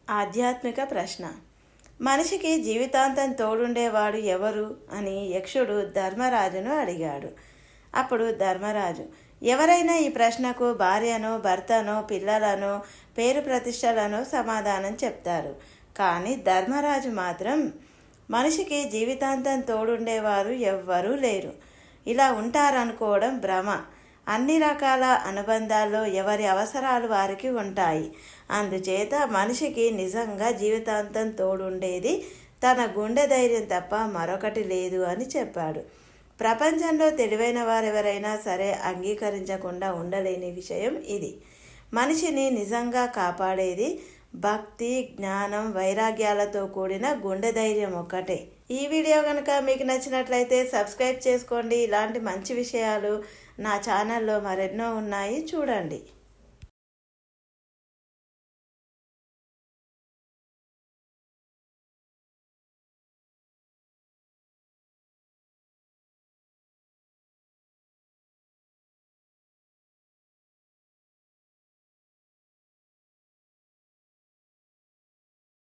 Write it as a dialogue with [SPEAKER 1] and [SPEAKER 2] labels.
[SPEAKER 1] ఆధ్యాత్మిక ప్రశ్న. మనిషికి జీవితాంతం తోడుండేవాడు ఎవరు అని యక్షుడు ధర్మరాజును అడిగాడు. అప్పుడు ధర్మరాజు, ఎవరైనా ఈ ప్రశ్నకు భార్యనో భర్తనో పిల్లలనో పేరు ప్రతిష్టలను సమాధానం చెప్తారు. కానీ ధర్మరాజు మాత్రం మనిషికి జీవితాంతం తోడుండేవారు ఎవ్వరూ లేరు, ఇలా ఉంటారనుకోవడం భ్రమ. అన్ని రకాల అనుబంధాల్లో ఎవరి అవసరాలు వారికి ఉంటాయి. అందుచేత మనిషికి నిజంగా జీవితాంతం తోడుండేది తన గుండె ధైర్యం తప్ప మరొకటి లేదు అని చెప్పాడు. ప్రపంచంలో తెలివైన వారెవరైనా సరే అంగీకరించకుండా ఉండలేని విషయం ఇది. మనిషిని నిజంగా కాపాడేది భక్తి, జ్ఞానం, వైరాగ్యాలతో కూడిన గుండె ధైర్యం ఒక్కటే. ఈ వీడియో కనుక మీకు నచ్చినట్లయితే సబ్స్క్రైబ్ చేసుకోండి. ఇలాంటి మంచి విషయాలు నా ఛానల్లో మరెన్నో ఉన్నాయి, చూడండి.